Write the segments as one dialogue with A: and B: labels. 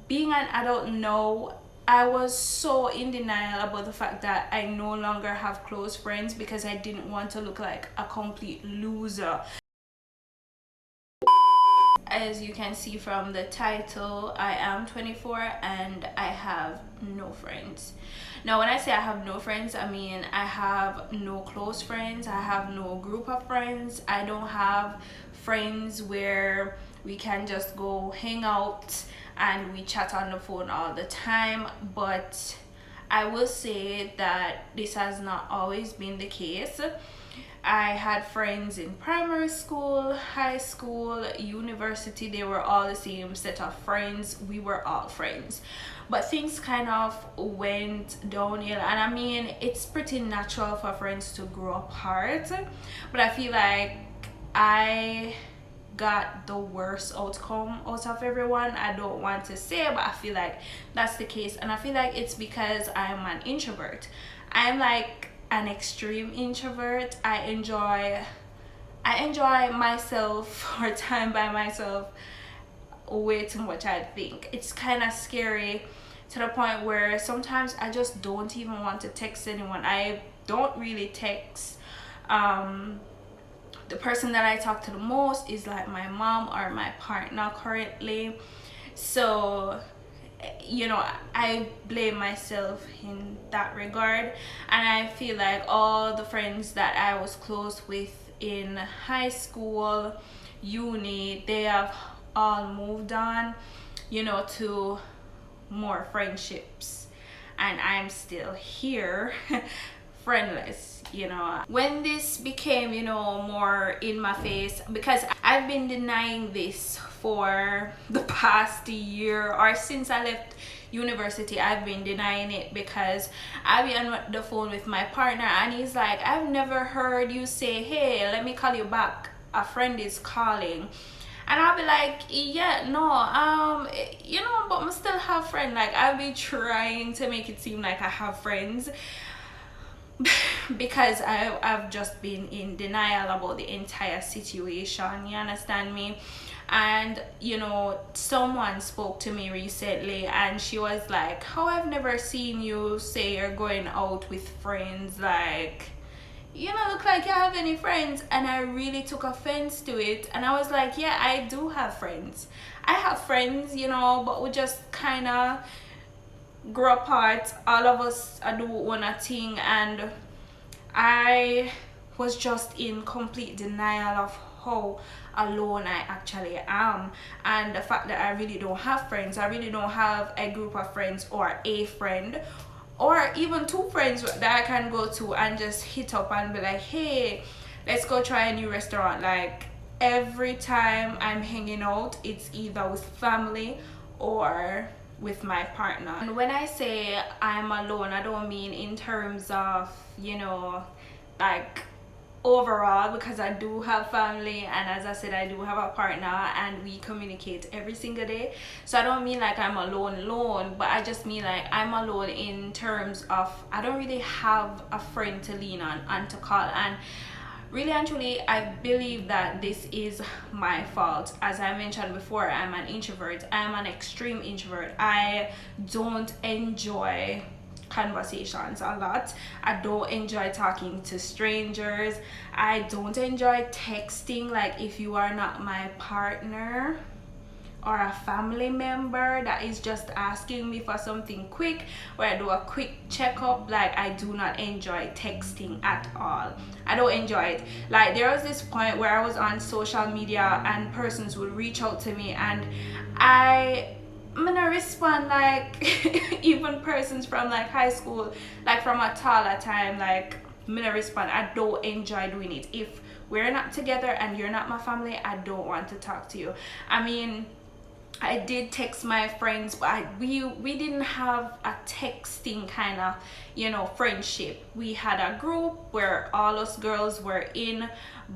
A: being an adult now, I was so in denial about the fact that I no longer have close friends because I didn't want to look like a complete loser. As you can see from the title, I am 24 and I have no friends. Now, when I say I have no friends, I mean I have no close friends, I have no group of friends, I don't have friends where we can just go hang out and we chat on the phone all the time. But I will say that this has not always been the case. I had friends in primary school, high school, university. They were all the same set of friends. We were all friends. But things kind of went downhill. And I mean, it's pretty natural for friends to grow apart. But I feel like I got the worst outcome out of everyone. I don't want to say, but I feel like that's the case. And I feel like it's because I'm an introvert. I'm like an extreme introvert. I enjoy myself or time by myself way too much. I think it's kind of scary to the point where sometimes I just don't even want to text anyone. I don't really text. The person that I talk to the most is like my mom or my partner currently. So I blame myself in that regard. And I feel like all the friends that I was close with in high school, uni, they have all moved on, to more friendships, and I'm still here friendless. When this became more in my face, because I've been denying this for the past year, or since I left university. I've been denying it because I be on the phone with my partner and he's like, I've never heard you say, hey, let me call you back, a friend is calling. And I'll be like, yeah, no, but I still have friends. Like, I'll be trying to make it seem like I have friends because I've just been in denial about the entire situation. You understand me? And someone spoke to me recently and she was like, how I've never seen you say you're going out with friends, like you don't look like you have any friends. And I really took offense to it, and I was like, yeah, I do have friends. I have friends, but we just kind of grow apart. All of us do one thing, and I was just in complete denial of how alone I actually am, and the fact that I really don't have friends. I really don't have a group of friends or a friend or even two friends that I can go to and just hit up and be like, hey, let's go try a new restaurant. Like, every time I'm hanging out, it's either with family or with my partner. And when I say I'm alone, I don't mean in terms of like overall, because I do have family, and as I said, I do have a partner and we communicate every single day. So I don't mean like I'm alone, but I just mean like I'm alone in terms of I don't really have a friend to lean on and to call. And really and truly, I believe that this is my fault. As I mentioned before, I'm an introvert. I'm an extreme introvert. I don't enjoy conversations a lot. I don't enjoy talking to strangers. I don't enjoy texting. Like, if you are not my partner or a family member that is just asking me for something quick, where I do a quick checkup, like, I do not enjoy texting at all. I don't enjoy it. Like, there was this point where I was on social media and persons would reach out to me, and I'm gonna respond like even persons from like high school, like from a taller time, like I'm gonna respond. I don't enjoy doing it. If we're not together and you're not my family, I don't want to talk to you. I mean, I did text my friends, but we didn't have a texting kind of friendship. We had a group where all us girls were in,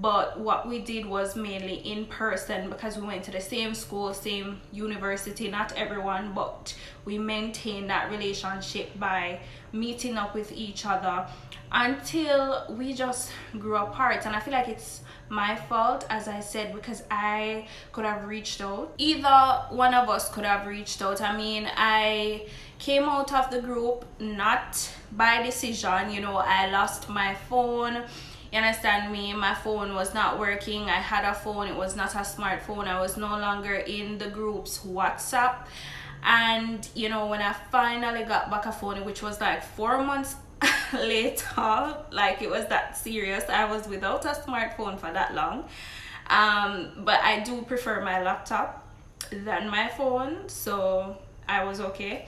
A: but what we did was mainly in person because we went to the same school, same university. Not everyone, but we maintained that relationship by meeting up with each other until we just grew apart. And I feel like it's my fault, as I said, because I could have reached out. Either one of us could have reached out. I mean, I came out of the group not by decision. You know, I lost my phone. You understand me? My phone was not working. I had a phone, it was not a smartphone. I was no longer in the group's WhatsApp. And you know, when I finally got back a phone, which was like 4 months later, like it was that serious. I was without a smartphone for that long. But I do prefer my laptop than my phone, so I was okay.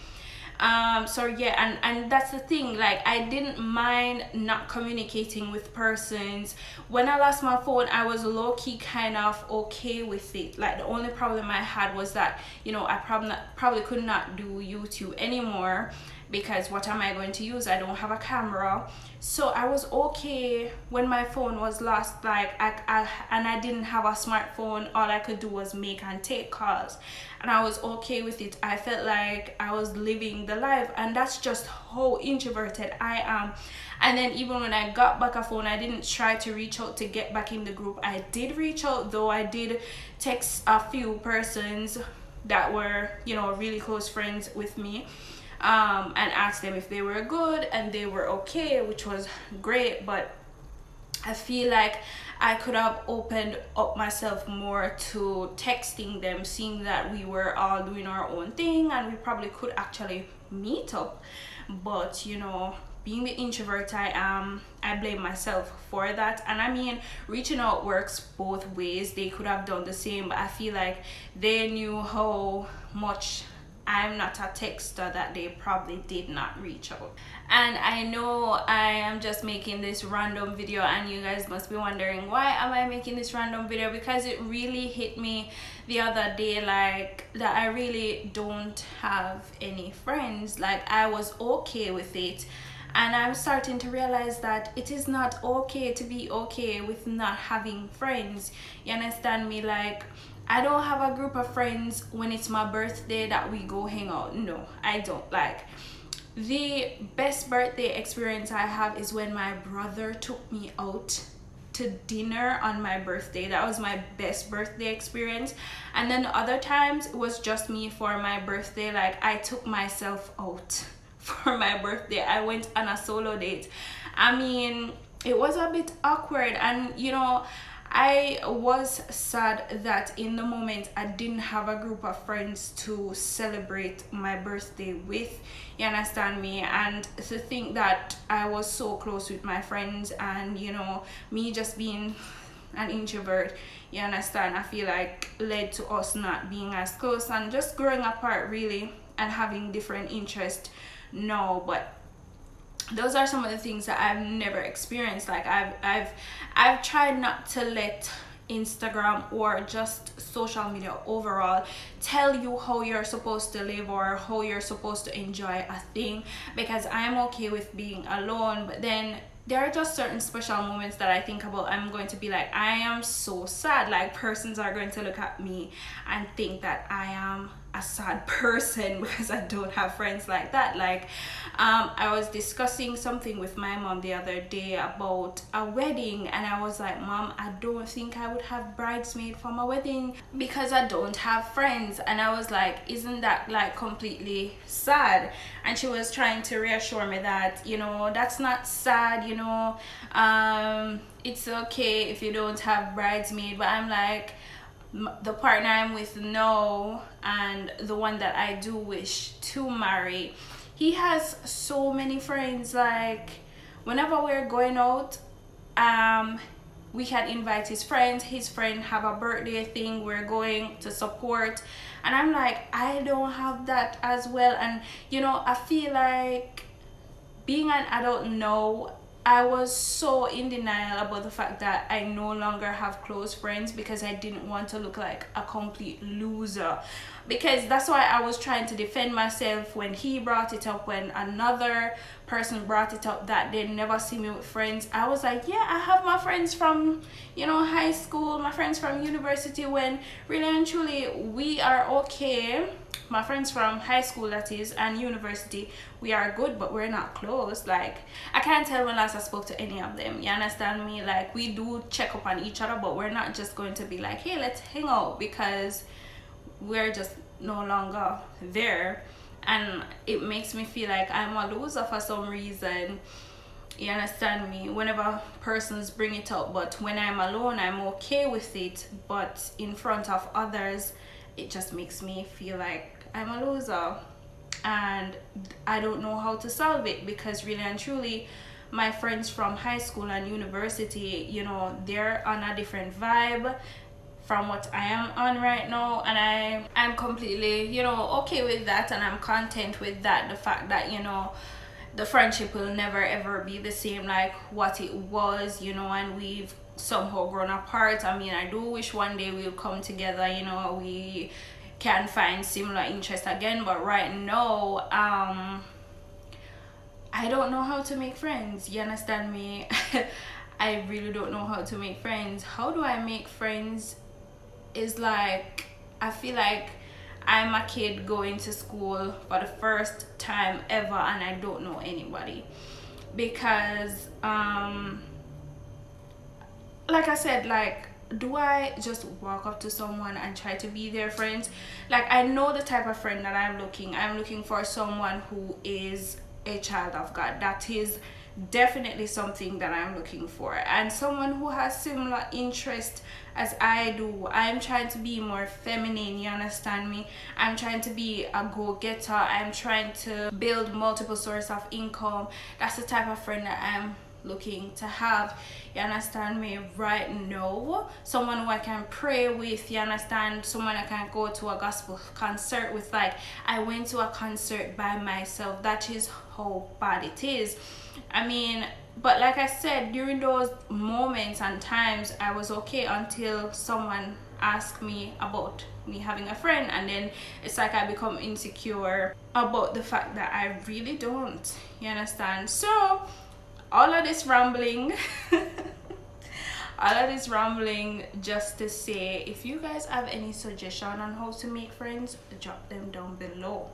A: So yeah, and that's the thing, like I didn't mind not communicating with persons. When I lost my phone, I was low-key kind of okay with it. Like the only problem I had was that, you know, I probably could not do YouTube anymore, because what am I going to use? I don't have a camera. So I was okay when my phone was lost. Like I didn't have a smartphone. All I could do was make and take calls, and I was okay with it. I felt like I was living the life, and that's just how introverted I am. And then even when I got back a phone, I didn't try to reach out to get back in the group. I did reach out, though. I did text a few persons that were, you know, really close friends with me, and asked them if they were good, and they were okay, which was great. But I feel like I could have opened up myself more to texting them, seeing that we were all doing our own thing and we probably could actually meet up. But you know, being the introvert I am, I blame myself for that. And I mean, reaching out works both ways. They could have done the same, but I feel like they knew how much I'm not a texter that they probably did not reach out. And I know I am just making this random video, and you guys must be wondering, why am I making this random video? Because it really hit me the other day, like that I really don't have any friends. Like I was okay with it, and I'm starting to realize that it is not okay to be okay with not having friends. You understand me? Like I don't have a group of friends when it's my birthday that we go hang out. No, I don't. Like the best birthday experience I have is when my brother took me out to dinner on my birthday. That was my best birthday experience. And then the other times it was just me for my birthday. Like I took myself out for my birthday. I went on a solo date. I mean, it was a bit awkward, and you know, I was sad that in the moment I didn't have a group of friends to celebrate my birthday with. You understand me? And to think that I was so close with my friends, and you know, me just being an introvert, you understand, I feel like led to us not being as close and just growing apart really, and having different interests. No, but those are some of the things that I've never experienced. Like I've tried not to let Instagram or just social media overall tell you how you're supposed to live or how you're supposed to enjoy a thing, because I'm okay with being alone. But then there are just certain special moments that I think about. I'm going to be like, I am so sad. Like persons are going to look at me and think that I am a sad person because I don't have friends like that. Like I was discussing something with my mom the other day about a wedding, and I was like, Mom, I don't think I would have bridesmaid for my wedding because I don't have friends. And I was like, isn't that like completely sad? And she was trying to reassure me that, you know, that's not sad, you know, it's okay if you don't have bridesmaid. But I'm like, the partner I'm with now and the one that I do wish to marry, he has so many friends. Like whenever we're going out, we can invite his friend have a birthday thing, we're going to support. And I'm like, I don't have that as well. And you know, I feel like being an adult now, I was so in denial about the fact that I no longer have close friends, because I didn't want to look like a complete loser. Because that's why I was trying to defend myself when he brought it up, when another person brought it up that they never see me with friends. I was like, yeah, I have my friends from, you know, high school, my friends from university, when really and truly we are okay my friends from high school, that is, and university, we are good, but we're not close. Like, I can't tell when last I spoke to any of them. You understand me? Like, we do check up on each other, but we're not just going to be like, hey, let's hang out, because we're just no longer there. And it makes me feel like I'm a loser for some reason. You understand me? Whenever persons bring it up, but when I'm alone, I'm okay with it, but in front of others, it just makes me feel like I'm a loser, and I don't know how to solve it, because really and truly, my friends from high school and university, you know, they're on a different vibe from what I am on right now, and I'm completely, you know, okay with that, and I'm content with that. The fact that, you know, the friendship will never ever be the same like what it was, you know, and we've somehow grown apart. I mean, I do wish one day we'll come together, you know, we can find similar interests again, but right now, I don't know how to make friends. You understand me? I really don't know how to make friends. How do I make friends? Is like, I feel like I'm a kid going to school for the first time ever, and I don't know anybody, because like I said, like, do I just walk up to someone and try to be their friends? Like, I know the type of friend that I'm looking for someone who is a child of God. That is definitely something that I'm looking for, and someone who has similar interest as I do. I'm trying to be more feminine, you understand me? I'm trying to be a go-getter. I'm trying to build multiple sources of income. That's the type of friend that I'm looking to have, you understand me, right now. Someone who I can pray with, you understand? Someone I can go to a gospel concert with. Like, I went to a concert by myself. That is how bad it is. I mean, but like I said, during those moments and times, I was okay until someone asked me about me having a friend, and then it's like I become insecure about the fact that I really don't, you understand? So all of this rambling all of this rambling just to say, if you guys have any suggestion on how to make friends, drop them down below.